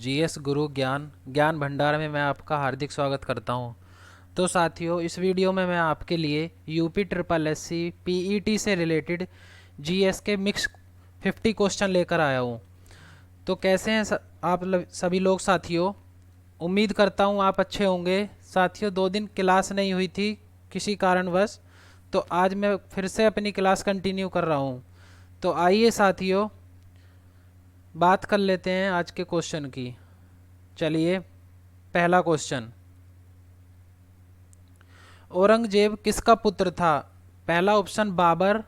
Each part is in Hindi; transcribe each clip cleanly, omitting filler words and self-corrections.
जीएस गुरु ज्ञान ज्ञान भंडार में मैं आपका हार्दिक स्वागत करता हूं। तो साथियों, इस वीडियो में मैं आपके लिए यूपी ट्रिपल एससी पीईटी से रिलेटेड जीएस के मिक्स 50 क्वेश्चन लेकर आया हूं। तो कैसे हैं आप सभी लोग साथियों? उम्मीद करता हूं आप अच्छे होंगे। साथियों, 2 दिन क्लास नहीं हुई थी किसी कारणवश, तो आज मैं फिर से अपनी क्लास कंटिन्यू कर रहा हूं। तो आइए साथियों, बात कर लेते हैं आज के क्वेश्चन की। चलिए, पहला क्वेश्चन, औरंगजेब किसका पुत्र था? पहला ऑप्शन बाबर,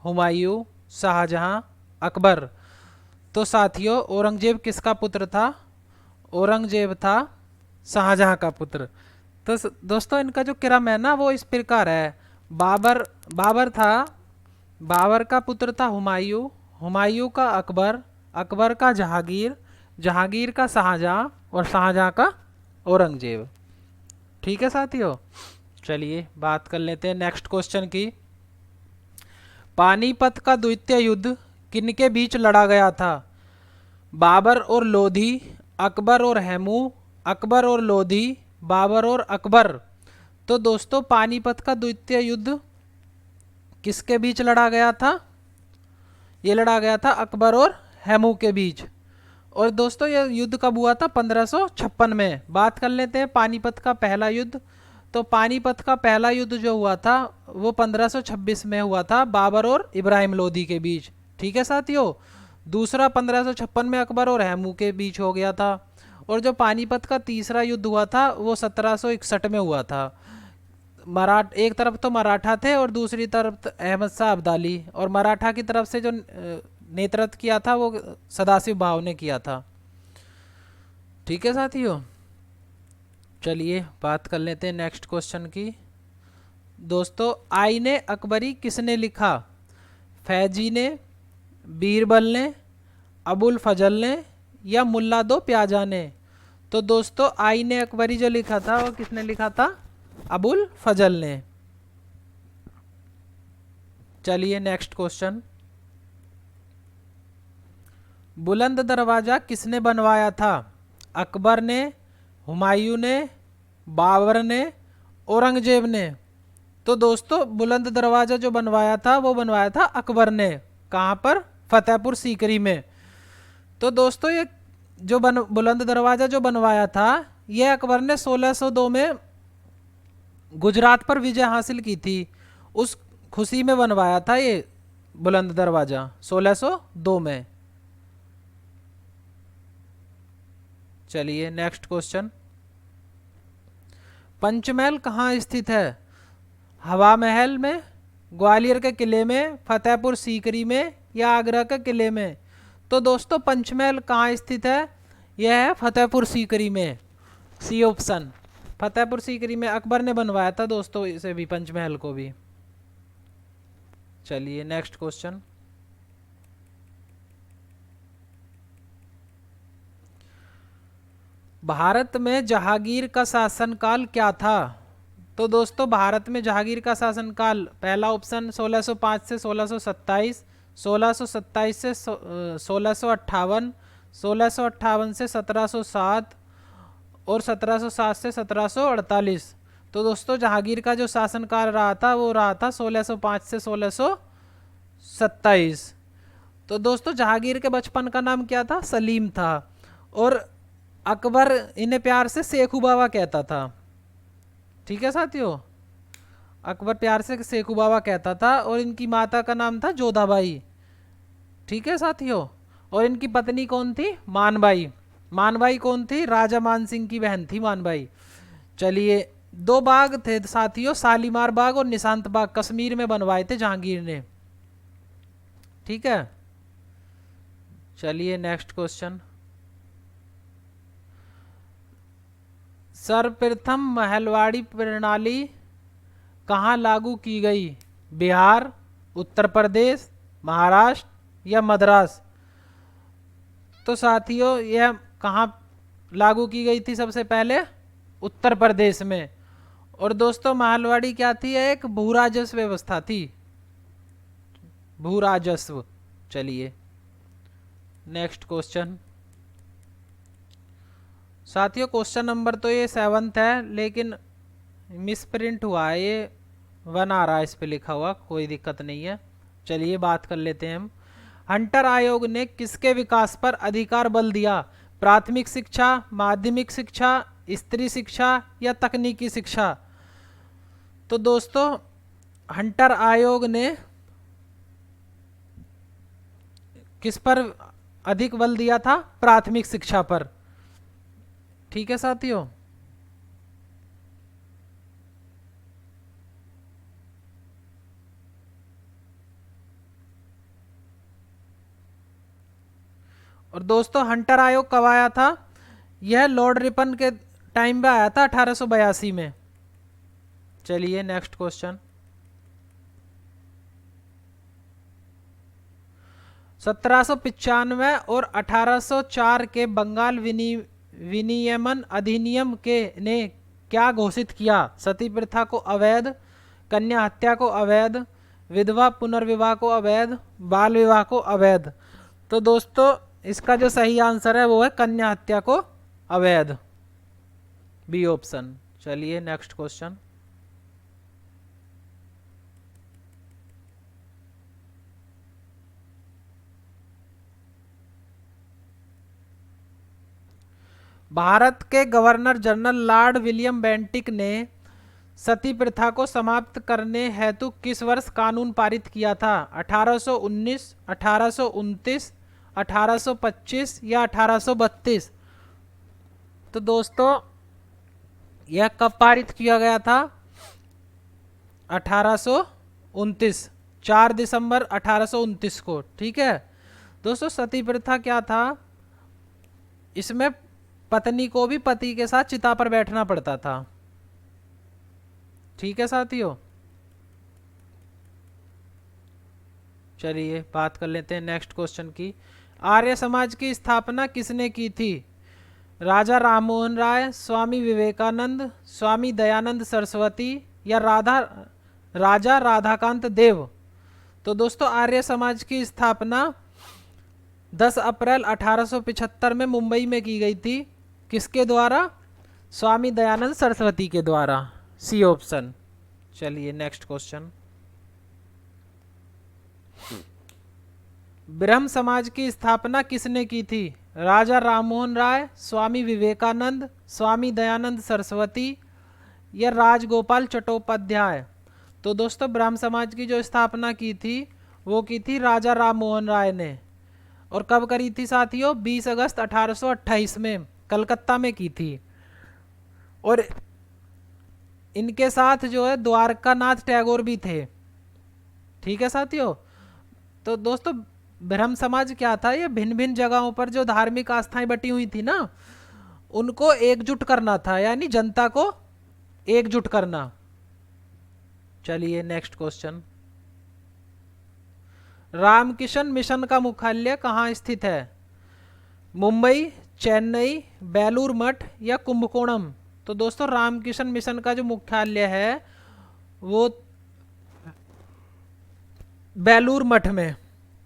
हुमायूं, शाहजहां, अकबर। तो साथियों, औरंगजेब किसका पुत्र था? औरंगजेब था शाहजहां का पुत्र। तो दोस्तों, इनका जो क्रम है ना वो इस प्रकार है। बाबर बाबर था, बाबर का पुत्र था हुमायूं, हुमायूं का अकबर, अकबर का जहांगीर, जहांगीर का शाहजहां और शाहजहां का औरंगजेब। ठीक है साथियों, चलिए बात कर लेते हैं नेक्स्ट क्वेश्चन की। पानीपत का द्वितीय युद्ध किनके बीच लड़ा गया था? बाबर और लोधी, अकबर और हैमू, अकबर और लोधी, बाबर और अकबर। तो दोस्तों, पानीपत का द्वितीय युद्ध किसके बीच लड़ा गया था? ये लड़ा गया था अकबर और हैमू के बीच। और दोस्तों, यह युद्ध कब हुआ था? 1556 में। बात कर लेते हैं पानीपत का पहला युद्ध। तो पानीपत का पहला युद्ध जो हुआ था वो 1526 में हुआ था, बाबर और इब्राहिम लोदी के बीच। ठीक है साथियों। दूसरा 1556 में अकबर और हैमू के बीच हो गया था। और जो पानीपत का तीसरा युद्ध हुआ था वो 1761 में हुआ था। एक तरफ तो मराठा थे और दूसरी तरफ अहमद शाह अब्दाली, और मराठा की तरफ से जो नेतृत्व किया था वो सदाशिव भाव ने किया था। ठीक है साथियों, चलिए बात कर लेते हैं नेक्स्ट क्वेश्चन की। दोस्तों, आईने अकबरी किसने लिखा? फैजी ने, बीरबल ने, अबुल फजल ने या मुल्ला दो प्याजा ने? तो दोस्तों, आईने अकबरी जो लिखा था वो किसने लिखा था? अबुल फजल ने। चलिए नेक्स्ट क्वेश्चन, बुलंद दरवाजा किसने बनवाया था? अकबर ने, हुमायूं ने, बाबर ने, औरंगजेब ने? तो दोस्तों, बुलंद दरवाजा जो बनवाया था वो बनवाया था अकबर ने। कहाँ पर? फतेहपुर सीकरी में। तो दोस्तों, ये जो बुलंद दरवाजा जो बनवाया था ये अकबर ने 1602 में गुजरात पर विजय हासिल की थी, उस खुशी में बनवाया था ये बुलंद दरवाजा 1602 में। चलिए नेक्स्ट क्वेश्चन, पंचमहल कहाँ स्थित है? हवा महल में, ग्वालियर के किले में, फतेहपुर सीकरी में या आगरा के किले में? तो दोस्तों, पंचमहल कहाँ स्थित है? यह है फतेहपुर सीकरी में। सी ऑप्शन, फतेहपुर सीकरी में अकबर ने बनवाया था दोस्तों इसे भी, पंचमहल को भी। चलिए नेक्स्ट क्वेश्चन, भारत में जहांगीर का शासनकाल क्या था? तो दोस्तों, भारत में जहांगीर का शासनकाल, पहला ऑप्शन 1605 से 1627, 1627 से 1658, 1658 से 1707 और 1707 से 1748। तो दोस्तों, जहांगीर का जो शासनकाल रहा था वो रहा था 1605 से 1627। तो दोस्तों, जहांगीर के बचपन का नाम क्या था? सलीम था। और अकबर इन्हें प्यार से शेखू बाबा कहता था। ठीक है साथियों, अकबर प्यार से शेखू बाबा कहता था। और इनकी माता का नाम था जोधाबाई। ठीक है साथियों, और इनकी पत्नी कौन थी? मानबाई। मानबाई कौन थी? राजा मान सिंह की बहन थी मानबाई। चलिए, 2 बाग थे साथियों, शालीमार बाग और निशांत बाग, कश्मीर में बनवाए थे जहांगीर ने। ठीक है, चलिए नेक्स्ट क्वेश्चन, सर्वप्रथम महलवाड़ी प्रणाली कहाँ लागू की गई? बिहार, उत्तर प्रदेश, महाराष्ट्र या मद्रास? तो साथियों, यह कहाँ लागू की गई थी? सबसे पहले उत्तर प्रदेश में। और दोस्तों, महलवाड़ी क्या थी? एक भूराजस्व व्यवस्था थी, भूराजस्व। चलिए नेक्स्ट क्वेश्चन, साथियों क्वेश्चन नंबर तो ये 7th है, लेकिन मिस प्रिंट हुआ है, ये 1 आ रहा है इस पे लिखा हुआ, कोई दिक्कत नहीं है। चलिए बात कर लेते हैं हम। हंटर आयोग ने किसके विकास पर अधिकार बल दिया? प्राथमिक शिक्षा, माध्यमिक शिक्षा, स्त्री शिक्षा या तकनीकी शिक्षा? तो दोस्तों हंटर आयोग ने किस पर अधिक बल दिया था? प्राथमिक शिक्षा पर। ठीक है साथियों। और दोस्तों हंटर आयोग कब आया था? यह लॉर्ड रिपन के टाइम में आया था 1882 में। चलिए नेक्स्ट क्वेश्चन। 1795 और 1804 के बंगाल विनियमन अधिनियम के ने क्या घोषित किया? सती प्रथा को अवैध, कन्या हत्या को अवैध, विधवा पुनर्विवाह को अवैध, बाल विवाह को अवैध? तो दोस्तों इसका जो सही आंसर है वो है कन्या हत्या को अवैध, बी ऑप्शन। चलिए नेक्स्ट क्वेश्चन। भारत के governor general Lord William Bentinck ने सती प्रथा को समाप्त करने हेतु किस वर्ष कानून पारित किया था? 1819, 1829, 1825 या 1832? तो दोस्तों यह कब पारित किया गया था? 1829, 4 दिसंबर 1829 को। ठीक है दोस्तों, सती प्रथा क्या था? इसमें पत्नी को भी पति के साथ चिता पर बैठना पड़ता था। ठीक है साथियों। चलिए बात कर लेते हैं नेक्स्ट क्वेश्चन की। आर्य समाज की स्थापना किसने की थी? राजा राममोहन राय, स्वामी विवेकानंद, स्वामी दयानंद सरस्वती या राजा राधाकांत देव? तो दोस्तों आर्य समाज की स्थापना 10 अप्रैल 1875 में मुंबई में की गई थी। किसके द्वारा? स्वामी दयानंद सरस्वती के द्वारा, सी ऑप्शन। चलिए नेक्स्ट क्वेश्चन। ब्रह्म समाज की स्थापना किसने की थी? राजा राममोहन राय, स्वामी विवेकानंद, स्वामी दयानंद सरस्वती या राजगोपाल चट्टोपाध्याय? तो दोस्तों ब्रह्म समाज की जो स्थापना की थी वो की थी राजा राममोहन राय ने। और कब करी थी साथियों? 20 अगस्त 1828 में कलकत्ता में की थी। और इनके साथ जो है द्वारकानाथ टैगोर भी थे। ठीक है साथियों। तो दोस्तों ब्रह्म समाज क्या था? ये भिन्न भिन्न जगहों पर जो धार्मिक आस्थाएं बटी हुई थी ना, उनको एकजुट करना था, यानी जनता को एकजुट करना। चलिए नेक्स्ट क्वेश्चन। रामकिशन मिशन का मुख्यालय कहाँ स्थित है? मुंबई, चेन्नई, बेलूर मठ या कुंभकोणम? तो दोस्तों रामकिशन मिशन का जो मुख्यालय है वो बेलूर मठ में।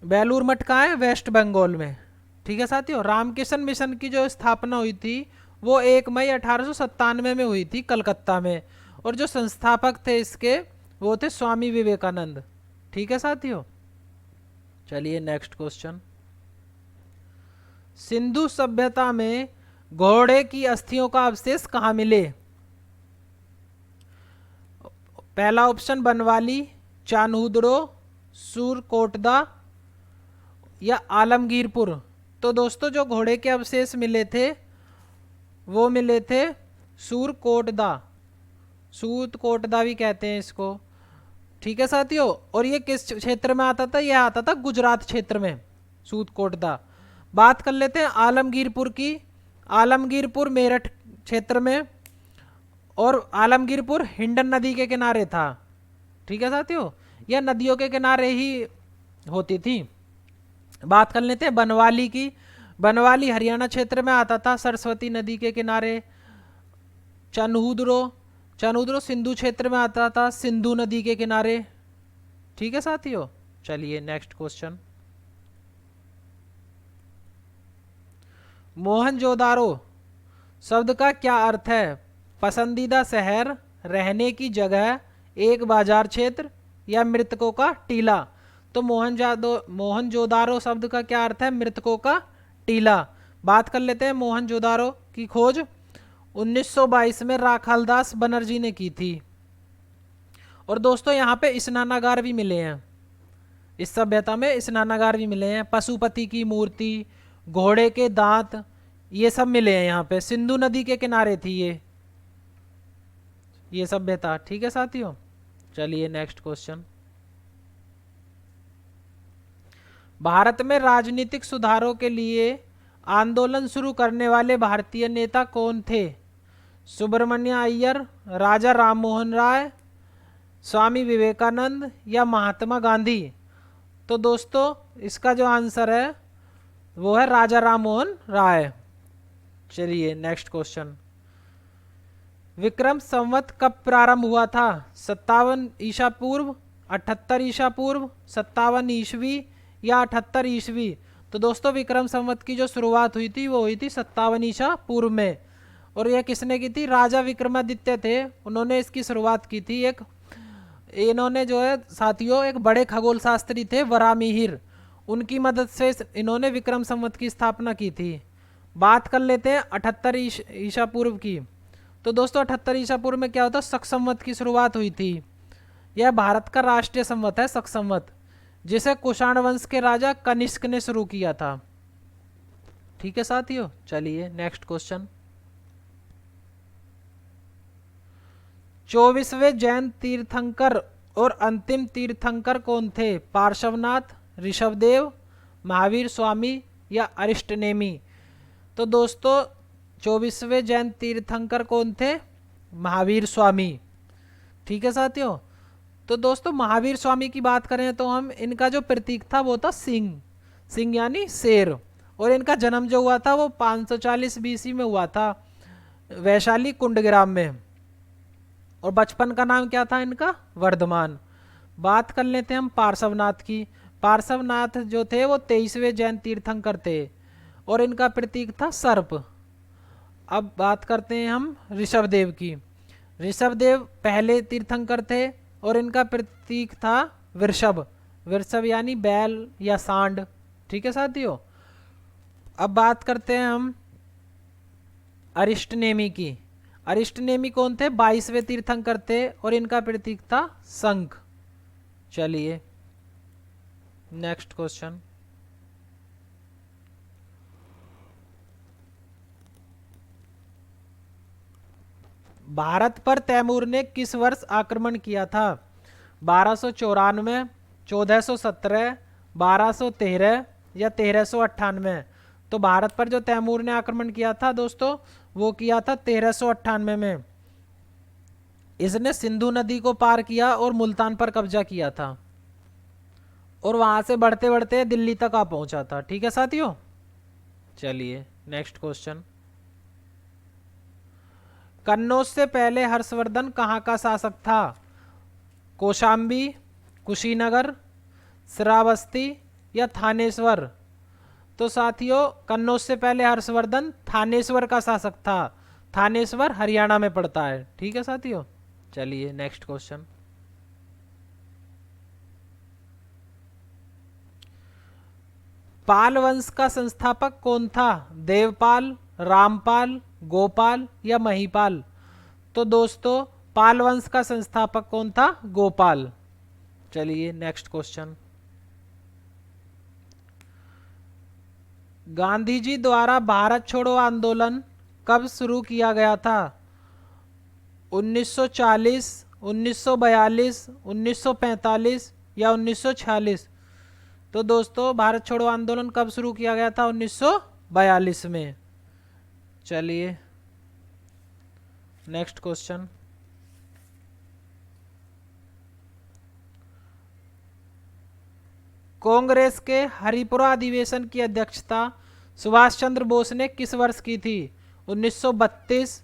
बेलूर मठ कहाँ है? वेस्ट बंगाल में। ठीक है साथियों। रामकिशन मिशन की जो स्थापना हुई थी वो 1 मई 1897 में हुई थी कलकत्ता में। और जो संस्थापक थे इसके वो थे स्वामी विवेकानंद। ठीक है साथियों। चलिए नेक्स्ट क्वेश्चन। सिंधु सभ्यता में घोड़े की अस्थियों का अवशेष कहाँ मिले? पहला ऑप्शन बनवाली, चान्हुदरो, सूरकोटदा या आलमगीरपुर? तो दोस्तों जो घोड़े के अवशेष मिले थे वो मिले थे सूरकोटदा, सूरकोटदा भी कहते हैं इसको। ठीक है साथियों। और ये किस क्षेत्र में आता था? ये आता था गुजरात क्षेत्र में, सूरकोटदा। बात कर लेते हैं आलमगीरपुर की। आलमगीरपुर मेरठ क्षेत्र में, और आलमगीरपुर हिंडन नदी के किनारे था। ठीक है साथियों। यह नदियों के किनारे ही होती थी। बात कर लेते हैं बनवाली की। बनवाली हरियाणा क्षेत्र में आता था, सरस्वती नदी के किनारे। चन्हुदरो सिंधु क्षेत्र में आता था, सिंधु नदी के किनारे। ठीक है साथियों। चलिए नेक्स्ट क्वेश्चन। मोहनजोदारो शब्द का क्या अर्थ है? पसंदीदा शहर, रहने की जगह, एक बाजार क्षेत्र या मृतकों का टीला। तो मोहनजोदारो शब्द का क्या अर्थ है? मृतकों का टीला। बात कर लेते हैं मोहनजोदारो की खोज 1922 में राखालदास बनर्जी ने की थी। और दोस्तों यहाँ पे स्नानागार भी मिले हैं, इस सभ्यता में स्नानागार भी मिले हैं, पशुपति की मूर्ति, घोड़े के दांत, ये सब मिले हैं यहाँ पे। सिंधु नदी के किनारे थी ये सभ्यता। ठीक है साथियों, चलिए नेक्स्ट क्वेश्चन। भारत में राजनीतिक सुधारों के लिए आंदोलन शुरू करने वाले भारतीय नेता कौन थे? सुब्रमण्य अय्यर, राजा राममोहन राय, स्वामी विवेकानंद या महात्मा गांधी। तो दोस्तों इसका जो आंसर है वो है राजा राममोहन राय। चलिए नेक्स्ट क्वेश्चन। विक्रम संवत कब प्रारंभ हुआ था? 57 ईसा पूर्व, 78 ईसा पूर्व, 57 ईस्वी या 78 ईस्वी। तो दोस्तों विक्रम संवत की जो शुरुआत हुई थी वो हुई थी 57 ईसा पूर्व में। और यह किसने की थी? राजा विक्रमादित्य थे, उन्होंने इसकी शुरुआत की थी। इन्होंने जो है साथियों एक बड़े खगोल शास्त्री थे वराहमिहिर, उनकी मदद से इन्होंने विक्रम संवत की स्थापना की थी। बात कर लेते हैं 78 ईसा पूर्व की। तो दोस्तों 78 ईसा पूर्व में क्या होता है? शक संवत की शुरुआत हुई थी। यह भारत का राष्ट्रीय संवत है शक संवत, जिसे कुषाण वंश के राजा कनिष्क ने शुरू किया था। ठीक है साथियों, चलिए नेक्स्ट क्वेश्चन। 24वें जैन तीर्थंकर और अंतिम तीर्थंकर कौन थे? पार्श्वनाथ, ऋषभदेव, महावीर स्वामी या अरिष्टनेमी। तो दोस्तों 24वें जैन तीर्थंकर कौन थे? महावीर स्वामी। ठीक है साथियों, तो दोस्तों महावीर स्वामी की बात करें तो हम इनका जो प्रतीक था वो था सिंह, सिंह यानी शेर। और इनका जन्म जो हुआ था वो 540 बीसी में हुआ था वैशाली कुंडग्राम में। और बचपन का नाम क्या था इनका? वर्धमान। बात कर लेते हैं हम पार्श्वनाथ की। पार्श्वनाथ जो थे वो 23वें जैन तीर्थंकर थे और इनका प्रतीक था सर्प। अब बात करते हैं हम ऋषभदेव की। ऋषभदेव पहले तीर्थंकर थे और इनका प्रतीक था वृषभ, वृषभ यानी बैल या सांड। ठीक है साथियों, अब बात करते हैं हम अरिष्टनेमी की। अरिष्टनेमी कौन थे? 22वें तीर्थंकर थे और इनका प्रतीक था शंख। चलिए नेक्स्ट क्वेश्चन। भारत पर तैमूर ने किस वर्ष आक्रमण किया था? 1294, 1417, 1213 या 1398। तो भारत पर जो तैमूर ने आक्रमण किया था दोस्तों वो किया था 1398 में। इसने सिंधु नदी को पार किया और मुल्तान पर कब्जा किया था और वहां से बढ़ते बढ़ते दिल्ली तक आ पहुंचा था। ठीक है साथियों, चलिए नेक्स्ट क्वेश्चन। कन्नौज से पहले हर्षवर्धन कहाँ का शासक था? कौशाम्बी, कुशीनगर, श्रावस्ती या थानेश्वर। तो साथियों कन्नौज से पहले हर्षवर्धन थानेश्वर का शासक था। थानेश्वर हरियाणा में पड़ता है। ठीक है साथियों, चलिए नेक्स्ट क्वेश्चन। पाल वंश का संस्थापक कौन था? देवपाल, रामपाल, गोपाल या महीपाल। तो दोस्तों पाल वंश का संस्थापक कौन था? गोपाल। चलिए नेक्स्ट क्वेश्चन। गांधी जी द्वारा भारत छोड़ो आंदोलन कब शुरू किया गया था? 1940, 1942, 1945 या 1946। तो दोस्तों भारत छोड़ो आंदोलन कब शुरू किया गया था? 1942 में। चलिए नेक्स्ट क्वेश्चन। कांग्रेस के हरिपुरा अधिवेशन की अध्यक्षता सुभाष चंद्र बोस ने किस वर्ष की थी? 1932,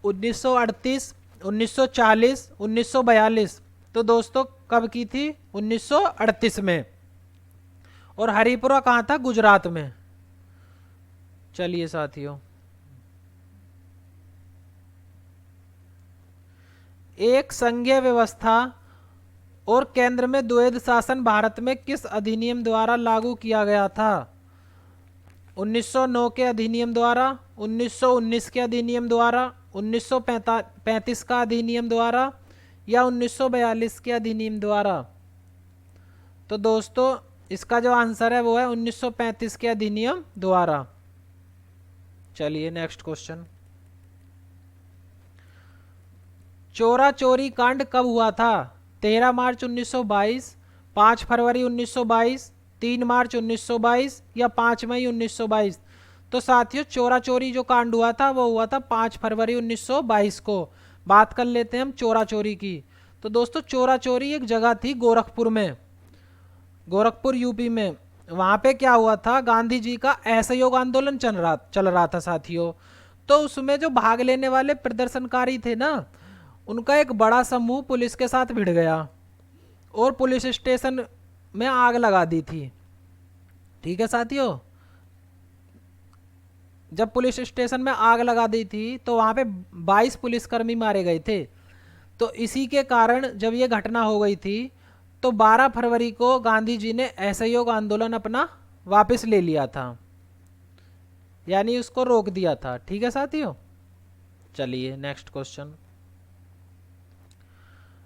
1938, 1940, 1942। तो दोस्तों कब की थी? 1938 में। और हरिपुरा कहाँ था? गुजरात में। चलिए साथियों, एक संघीय व्यवस्था और केंद्र में द्वैध शासन भारत में किस अधिनियम द्वारा लागू किया गया था? 1909 के अधिनियम द्वारा, 1919 के अधिनियम द्वारा, 1935 का अधिनियम द्वारा, या 1942 के अधिनियम द्वारा? तो दोस्तों इसका जो आंसर है वो है 1935 के अधिनियम द्वारा। चलिए नेक्स्ट क्वेश्चन, चोरा चोरी कांड कब हुआ था? 13 मार्च 1922, 5 फरवरी 1922, 3 मार्च 1922 या 5 मई 1922? तो साथियों चोरा चोरी जो कांड हुआ था वो हुआ था 5 फरवरी 1922 को। बात कर लेते हैं हम चोरा चोरी की। तो दोस्तों चोरा चोरी एक जगह थी गोरखपुर में, गोरखपुर यूपी में। वहां पे क्या हुआ था, गांधी जी का असहयोग आंदोलन चल रहा था साथियों। तो उसमें जो भाग लेने वाले प्रदर्शनकारी थे ना, उनका एक बड़ा समूह पुलिस के साथ भिड़ गया और पुलिस स्टेशन में आग लगा दी थी। ठीक है साथियों, जब पुलिस स्टेशन में आग लगा दी थी तो वहां पे 22 पुलिसकर्मी मारे गए थे। तो इसी के कारण जब ये घटना हो गई थी तो 12 फरवरी को गांधी जी ने असहयोग आंदोलन अपना वापस ले लिया था, यानी उसको रोक दिया था। ठीक है साथियों, चलिए नेक्स्ट क्वेश्चन,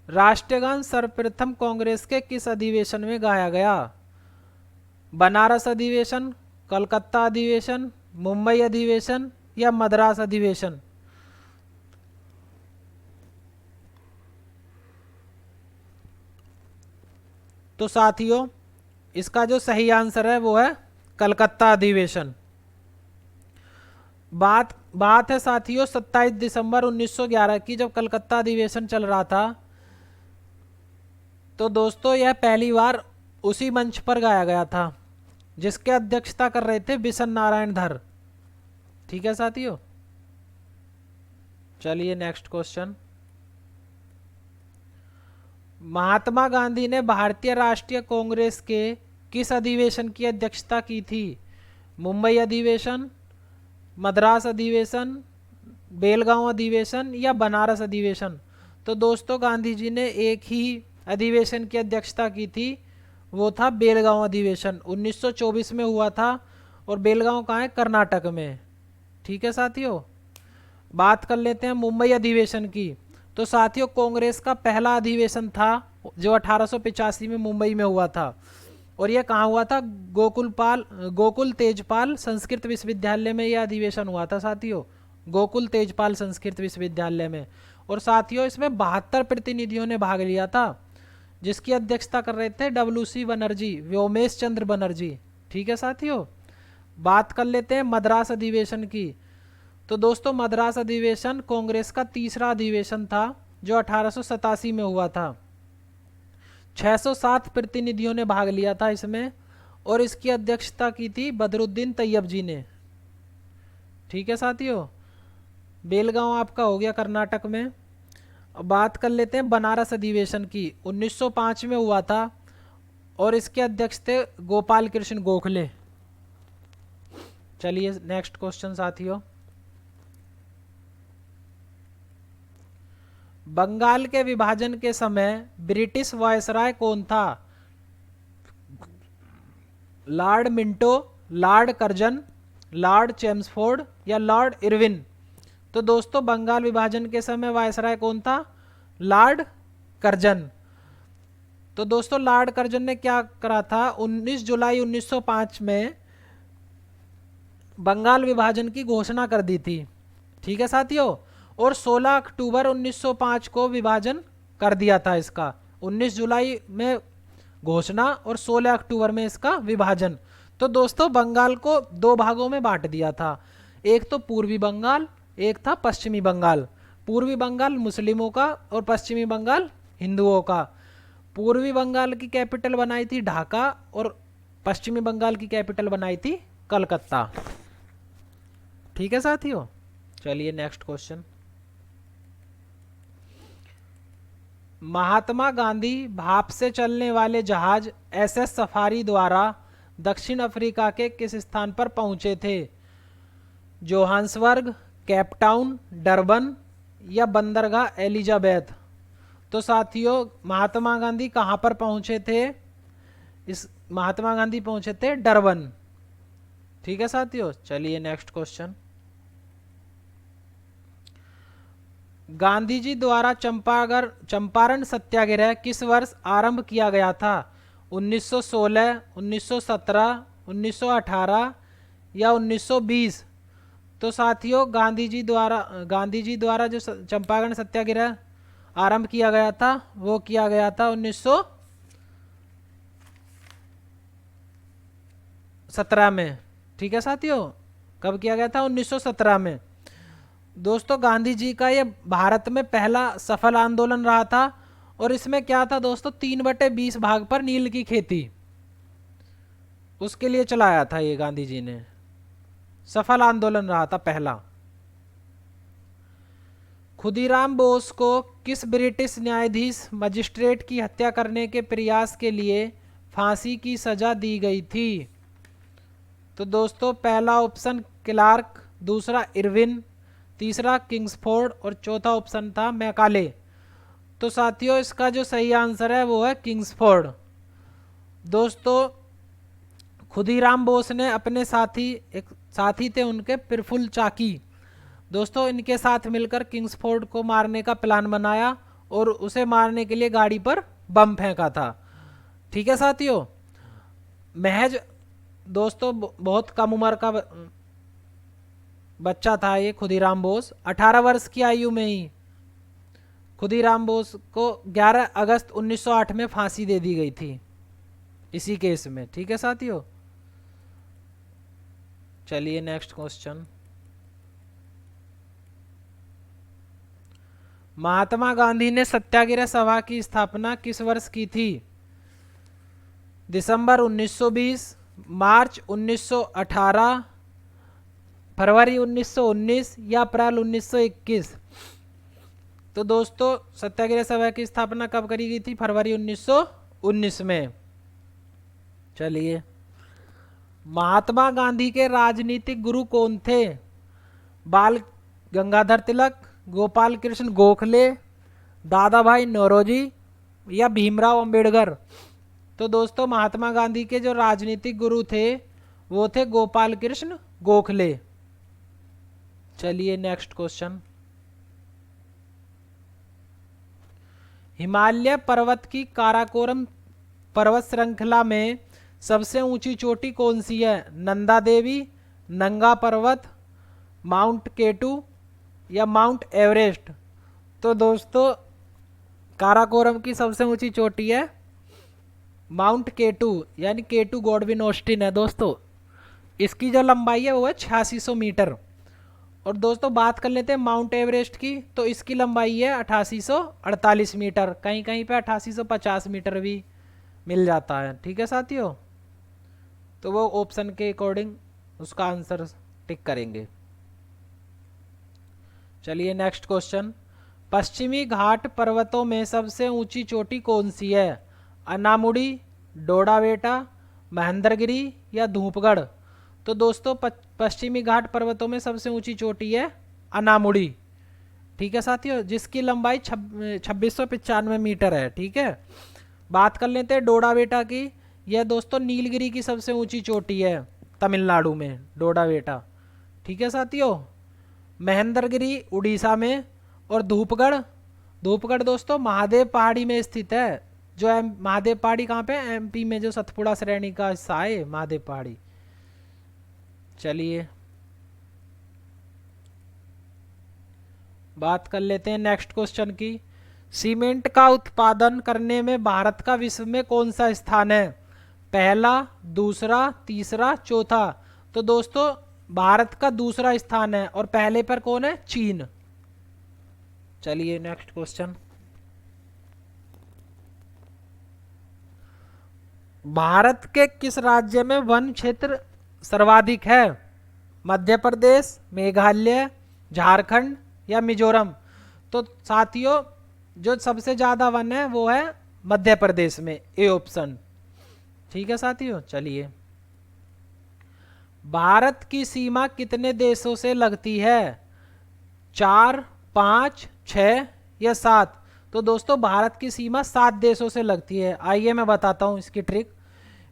राष्ट्रगान सर्वप्रथम कांग्रेस के किस अधिवेशन में गाया गया? बनारस अधिवेशन, कलकत्ता अधिवेशन, मुंबई अधिवेशन या मद्रास अधिवेशन? तो साथियों इसका जो सही आंसर है वो है कलकत्ता अधिवेशन। बात है साथियों 27 दिसंबर 1911 की, जब कलकत्ता अधिवेशन चल रहा था। तो दोस्तों यह पहली बार उसी मंच पर गाया गया था जिसके अध्यक्षता कर रहे थे बिशन नारायण धर। ठीक है साथियों, चलिए नेक्स्ट क्वेश्चन, महात्मा गांधी ने भारतीय राष्ट्रीय कांग्रेस के किस अधिवेशन की अध्यक्षता की थी? मुंबई अधिवेशन, मद्रास अधिवेशन, बेलगांव अधिवेशन या बनारस अधिवेशन? तो दोस्तों गांधी जी ने एक ही अधिवेशन की अध्यक्षता की थी, वो था बेलगांव अधिवेशन। 1924 में हुआ था और बेलगांव कहाँ है? कर्नाटक में। ठीक है साथियों, बात कर लेते हैं मुंबई अधिवेशन की। तो साथियों कांग्रेस का पहला अधिवेशन था जो 1885 में मुंबई में हुआ था, और यह कहाँ हुआ था? गोकुल तेजपाल संस्कृत विश्वविद्यालय में यह अधिवेशन हुआ था साथियों, गोकुल तेजपाल संस्कृत विश्वविद्यालय में। और साथियों इसमें 72 प्रतिनिधियों ने भाग लिया था, जिसकी अध्यक्षता कर रहे थे WC बनर्जी, व्योमेश चंद्र बनर्जी। ठीक है साथियों, बात कर लेते हैं मद्रास अधिवेशन की। तो दोस्तों मद्रास अधिवेशन कांग्रेस का तीसरा अधिवेशन था जो 1887 में हुआ था। 607 प्रतिनिधियों ने भाग लिया था इसमें, और इसकी अध्यक्षता की थी बदरुद्दीन तैयब जी ने। ठीक है साथियों, बेलगांव आपका हो गया कर्नाटक में। अब बात कर लेते हैं बनारस अधिवेशन की। 1905 में हुआ था और इसके अध्यक्ष थे गोपाल कृष्ण गोखले। चलिए नेक्स्ट क्वेश्चन साथियों, बंगाल के विभाजन के समय ब्रिटिश वायसराय कौन था? Lord Minto, Lord Curzon, Lord Chelmsford या लॉर्ड इरविन? तो दोस्तों बंगाल विभाजन के समय वायसराय कौन था? Lord Curzon. तो दोस्तों लॉर्ड कर्जन ने क्या करा था? 19 जुलाई 1905 में बंगाल विभाजन की घोषणा कर दी थी। ठीक है साथियों, और 16 अक्टूबर 1905 को विभाजन कर दिया था इसका। 19 जुलाई में घोषणा और 16 अक्टूबर में इसका विभाजन। तो दोस्तों बंगाल को दो भागों में बांट दिया था, एक तो पूर्वी बंगाल, एक था पश्चिमी बंगाल। पूर्वी बंगाल मुस्लिमों का और पश्चिमी बंगाल हिंदुओं का। पूर्वी बंगाल की कैपिटल बनाई थी ढाका और पश्चिमी बंगाल की कैपिटल बनाई थी कलकत्ता। ठीक है साथियों, चलिए नेक्स्ट क्वेश्चन, महात्मा गांधी भाप से चलने वाले जहाज SS सफारी द्वारा दक्षिण अफ्रीका के किस स्थान पर पहुंचे थे? जोहान्सबर्ग, कैपटाउन, डरबन या बंदरगाह एलिजाबेथ। तो साथियों महात्मा गांधी कहाँ पर पहुंचे थे? इस महात्मा गांधी पहुंचे थे डरबन। ठीक है साथियों, चलिए नेक्स्ट क्वेश्चन। गांधी जी द्वारा चंपारण सत्याग्रह किस वर्ष आरंभ किया गया था? 1916, 1917, 1918 या 1920। तो साथियों गांधी जी द्वारा जो चंपारण सत्याग्रह आरंभ किया गया था वो किया गया था 1917 में। ठीक है साथियों, कब किया गया था? 1917 में। दोस्तों गांधी जी का ये भारत में पहला सफल आंदोलन रहा था और इसमें क्या था दोस्तों, 3/20 भाग पर नील की खेती, उसके लिए चलाया था ये गांधी जी ने। सफल आंदोलन रहा था पहला। खुदीराम बोस को किस ब्रिटिश न्यायाधीश मजिस्ट्रेट की हत्या करने के प्रयास के लिए फांसी की सजा दी गई थी? तो दोस्तों पहला ऑप्शन क्लार्क, दूसरा इरविन, तीसरा किंग्सफोर्ड और चौथा ऑप्शन था मैकाले। तो साथियों इसका जो सही आंसर है वो है किंग्सफोर्ड। दोस्तों खुदीराम बोस ने अपने एक साथी थे उनके प्रफुल्ल चाकी, दोस्तों इनके साथ मिलकर किंग्सफोर्ड को मारने का प्लान बनाया और उसे मारने के लिए गाड़ी पर बम फेंका था। ठीक है साथियों, महज दोस्तों बहुत कम उम्र का बच्चा था ये खुदीराम बोस। 18 वर्ष की आयु में ही खुदीराम बोस को 11 अगस्त 1908 में फांसी दे दी गई थी इसी केस में। ठीक है साथियों, चलिए नेक्स्ट क्वेश्चन। महात्मा गांधी ने सत्याग्रह सभा की स्थापना किस वर्ष की थी? दिसंबर 1920, मार्च 1918, फरवरी 1919 या अप्रैल 1921। तो दोस्तों सत्याग्रह सभा की स्थापना कब करी गई थी? फरवरी 1919 में। चलिए, महात्मा गांधी के राजनीतिक गुरु कौन थे? बाल गंगाधर तिलक, गोपाल कृष्ण गोखले, दादा भाई नौरोजी या भीमराव अंबेडकर। तो दोस्तों महात्मा गांधी के जो राजनीतिक गुरु थे वो थे गोपाल कृष्ण गोखले। चलिए नेक्स्ट क्वेश्चन। हिमालय पर्वत की काराकोरम पर्वत श्रृंखला में सबसे ऊंची चोटी कौन सी है? नंदा देवी, नंगा पर्वत, माउंट केटू या माउंट एवरेस्ट। तो दोस्तों काराकोरम की सबसे ऊंची चोटी है माउंट केटू, यानी केटू गॉडविन ऑस्टिन है दोस्तों। इसकी जो लंबाई है वो है 8600 मीटर। और दोस्तों बात कर लेते हैं माउंट एवरेस्ट की, तो इसकी लंबाई है 8848 मीटर, कहीं कहीं पे 8850 मीटर भी मिल जाता है। ठीक है साथियों, तो वो ऑप्शन के अकॉर्डिंग उसका आंसर टिक करेंगे। चलिए नेक्स्ट क्वेश्चन। पश्चिमी घाट पर्वतों में सबसे ऊंची चोटी कौन सी है? अनामुड़ी, डोडाबेटा, महेंद्रगिरी या धूपगढ़। तो दोस्तों पश्चिमी घाट पर्वतों में सबसे ऊंची चोटी है अनामुड़ी। ठीक है साथियों, जिसकी लंबाई 2695 मीटर है। ठीक है, बात कर लेते हैं डोडाबेटा की। यह दोस्तों नीलगिरी की सबसे ऊंची चोटी है तमिलनाडु में, डोडाबेटा। ठीक है साथियों, महेंद्रगिरी उड़ीसा में और धूपगढ़ दोस्तों महादेव पहाड़ी में स्थित है। जो महादेव पहाड़ी कहाँ पे? एमपी में, जो सतपुड़ा श्रेणी का हिस्सा है महादेव पहाड़ी। चलिए बात कर लेते हैं नेक्स्ट क्वेश्चन की। सीमेंट का उत्पादन करने में भारत का विश्व में कौन सा स्थान है? पहला, दूसरा, तीसरा, चौथा। तो दोस्तों भारत का दूसरा स्थान है और पहले पर कौन है? चीन। चलिए नेक्स्ट क्वेश्चन। भारत के किस राज्य में वन क्षेत्र सर्वाधिक है? मध्य प्रदेश, मेघालय, झारखंड या मिजोरम। तो साथियों जो सबसे ज्यादा वन है वो है मध्य प्रदेश में, ए ऑप्शन। ठीक है साथियों, चलिए भारत की सीमा कितने देशों से लगती है? 4, 5, 6 या 7? तो दोस्तों भारत की सीमा 7 देशों से लगती है। आइए मैं बताता हूं इसकी ट्रिक।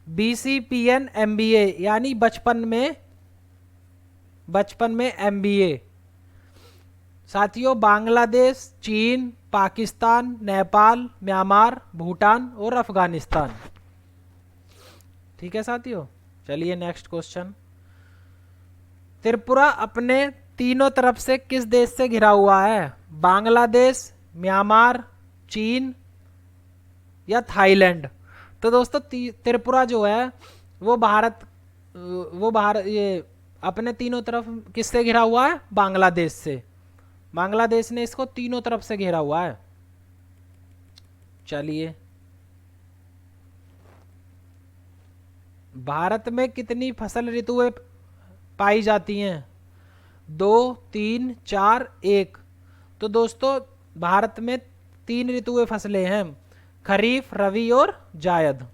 BCPN MBA यानी बचपन में MBA। साथियों बांग्लादेश, चीन, पाकिस्तान, नेपाल, म्यांमार, भूटान और अफगानिस्तान। ठीक है साथियों, चलिए नेक्स्ट क्वेश्चन। त्रिपुरा अपने तीनों तरफ से किस देश से घिरा हुआ है? बांग्लादेश, म्यांमार, चीन या थाईलैंड? तो दोस्तों त्रिपुरा जो है वो भारत ये अपने तीनों तरफ किससे घिरा हुआ है? बांग्लादेश से। बांग्लादेश ने इसको तीनों तरफ से घेरा हुआ है। चलिए, भारत में कितनी फसल ऋतुएं पाई जाती हैं? 2, 3, 4, 1? तो दोस्तों भारत में 3 ऋतुएं फसलें हैं, खरीफ, रबी और जायद।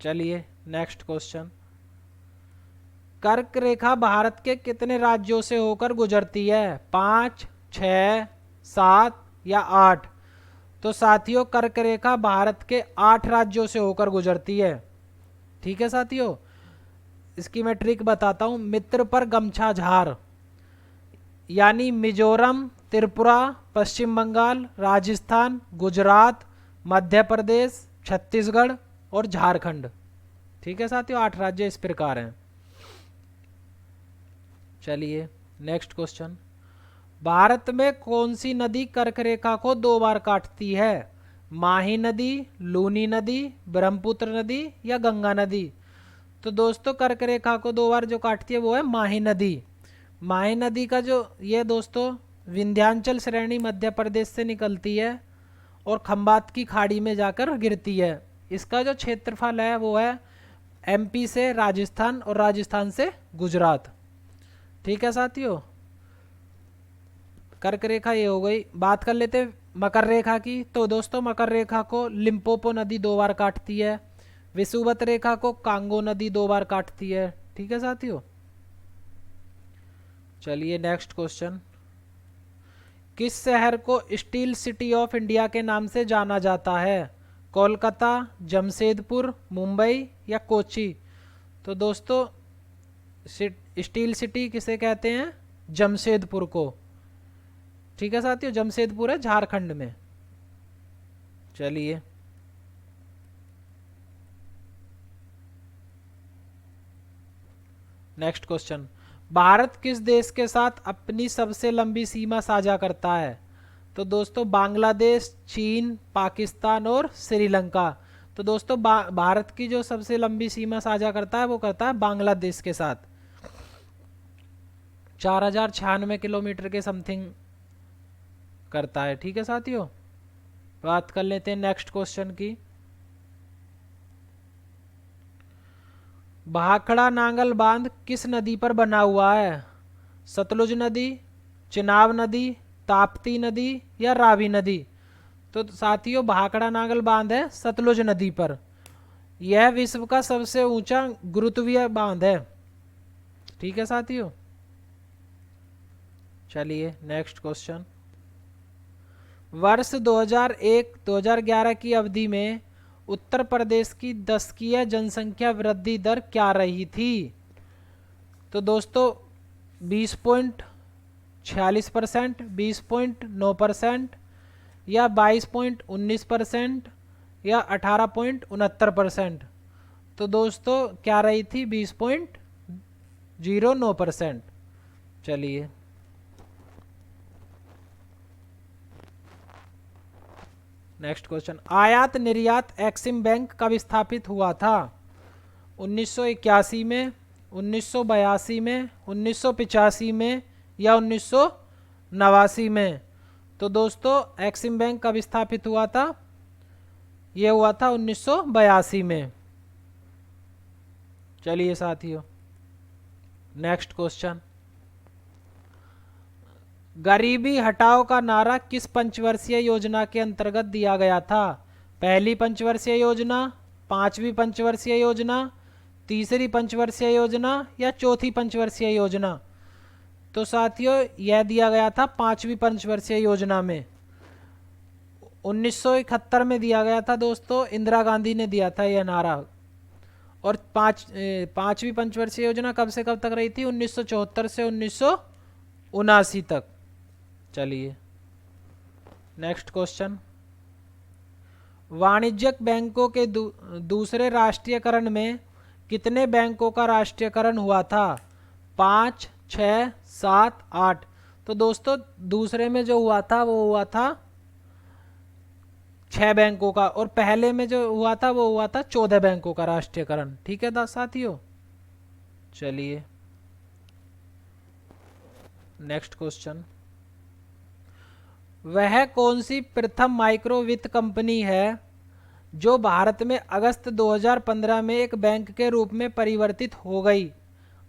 चलिए नेक्स्ट क्वेश्चन। कर्क रेखा भारत के कितने राज्यों से होकर गुजरती है? 5, 6, 7 या 8? तो साथियों कर्क रेखा भारत के 8 राज्यों से होकर गुजरती है। ठीक है साथियों, इसकी मैं ट्रिक बताता हूं। मित्र पर गमछा झार यानी मिजोरम, त्रिपुरा, पश्चिम बंगाल, राजस्थान, गुजरात, मध्य प्रदेश, छत्तीसगढ़ और झारखंड। ठीक है साथियों, 8 राज्य इस प्रकार हैं। चलिए नेक्स्ट क्वेश्चन। भारत में कौन सी नदी कर्क रेखा को 2 बार काटती है? माही नदी, लूनी नदी, ब्रह्मपुत्र नदी या गंगा नदी? तो दोस्तों कर्क रेखा को 2 बार जो काटती है वो है माही नदी। माही नदी का जो ये दोस्तों विंध्याचल श्रेणी मध्य प्रदेश से निकलती है और खंबात की खाड़ी में जाकर गिरती है। इसका जो क्षेत्रफल है वो है MP से राजस्थान और राजस्थान से गुजरात। ठीक है साथियों, कर्क रेखा ये हो गई। बात कर लेते मकर रेखा की। तो दोस्तों मकर रेखा को लिम्पोपो नदी 2 बार काटती है। विषुवत रेखा को कांगो नदी 2 बार काटती है। ठीक है साथियों, चलिए नेक्स्ट क्वेश्चन। किस शहर को स्टील सिटी ऑफ इंडिया के नाम से जाना जाता है? कोलकाता, जमशेदपुर, मुंबई या कोची? तो दोस्तों स्टील सिटी किसे कहते हैं? जमशेदपुर को। ठीक है साथियों, जमशेदपुर है झारखंड में। चलिए नेक्स्ट क्वेश्चन। भारत किस देश के साथ अपनी सबसे लंबी सीमा साझा करता है? तो दोस्तों बांग्लादेश, चीन, पाकिस्तान और श्रीलंका। तो दोस्तों भारत की जो सबसे लंबी सीमा साझा करता है वो करता है बांग्लादेश के साथ। 4096 किलोमीटर के समथिंग करता है। ठीक है साथियों, बात कर लेते हैं नेक्स्ट क्वेश्चन की। भाखड़ा नांगल बांध किस नदी पर बना हुआ है? सतलुज नदी, चिनाब नदी, ताप्ती नदी या रावी नदी? तो साथियों भाखड़ा नांगल बांध है सतलुज नदी पर। यह विश्व का सबसे ऊंचा गुरुत्वीय बांध है। ठीक है साथियों, चलिए नेक्स्ट क्वेश्चन। वर्ष 2001-2011 की अवधि में उत्तर प्रदेश की दशकीय जनसंख्या वृद्धि दर क्या रही थी? तो दोस्तों 20.46%, 20.9% या 22.19% या 18.69%? तो दोस्तों क्या रही थी? 20.09%। चलिए नेक्स्ट क्वेश्चन। आयात निर्यात एक्सिम बैंक कब स्थापित हुआ था? 1981 में, 1982 में, 1985 में या 1989 में? तो दोस्तों एक्सिम बैंक कब स्थापित हुआ था? यह हुआ था 1982 में। चलिए साथियों नेक्स्ट क्वेश्चन। गरीबी हटाओ का नारा किस पंचवर्षीय योजना के अंतर्गत दिया गया था? पहली पंचवर्षीय योजना, 5वीं पंचवर्षीय योजना, तीसरी पंचवर्षीय योजना या चौथी पंचवर्षीय योजना? तो साथियों यह दिया गया था पांचवी पंचवर्षीय योजना में, 1971 में दिया गया था दोस्तों, इंदिरा गांधी ने दिया था यह नारा। और पांचवी पंचवर्षीय योजना कब से कब तक रही थी? 1974 से 1979 तक। चलिए नेक्स्ट क्वेश्चन, वाणिज्यिक बैंकों के दूसरे राष्ट्रीयकरण में कितने बैंकों का राष्ट्रीयकरण हुआ था? 5, 6, 7, 8। तो दोस्तों दूसरे में जो हुआ था वो हुआ था 6 बैंकों का, और पहले में जो हुआ था वो हुआ था 14 बैंकों का राष्ट्रीयकरण। ठीक है साथियों। चलिए नेक्स्ट क्वेश्चन, वह कौन सी प्रथम माइक्रो वित्त कंपनी है जो भारत में अगस्त 2015 में एक बैंक के रूप में परिवर्तित हो गई?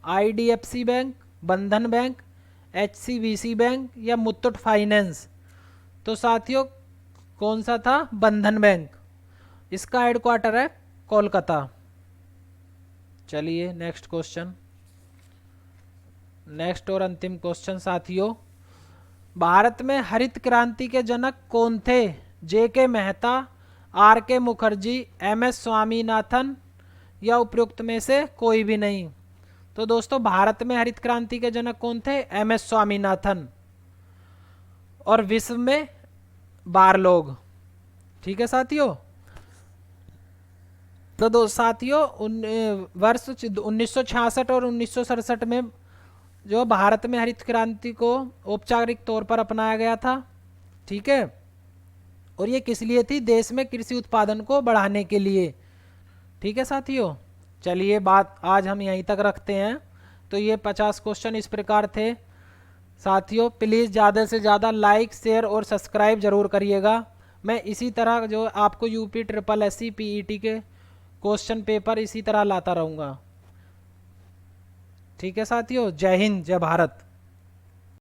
आईडीएफसी बैंक, बंधन बैंक, एचसीबीसी बैंक या मुथूट फाइनेंस? तो साथियों कौन सा था? बंधन बैंक। इसका हेडक्वार्टर है कोलकाता। चलिए नेक्स्ट क्वेश्चन, नेक्स्ट और अंतिम क्वेश्चन साथियों, भारत में हरित क्रांति के जनक कौन थे? जेके मेहता, आर के मुखर्जी, एम एस स्वामीनाथन या उपयुक्त में से कोई भी नहीं? तो दोस्तों भारत में हरित क्रांति के जनक कौन थे? M S Swaminathan. और विश्व में बारलोग। ठीक है साथियों। तो साथियों वर्ष 1966 और 1967 में जो भारत में हरित क्रांति को औपचारिक तौर पर अपनाया गया था। ठीक है, और ये किस लिए थी? देश में कृषि उत्पादन को बढ़ाने के लिए। ठीक है साथियों। चलिए बात आज हम यहीं तक रखते हैं। तो ये 50 क्वेश्चन इस प्रकार थे साथियों। प्लीज़ ज़्यादा से ज़्यादा लाइक, शेयर और सब्सक्राइब जरूर करिएगा। मैं इसी तरह जो आपको यूपी ट्रिपल एससी पीईटी के क्वेश्चन पेपर इसी तरह लाता रहूँगा। ठीक है साथियों। जय हिंद, जय भारत।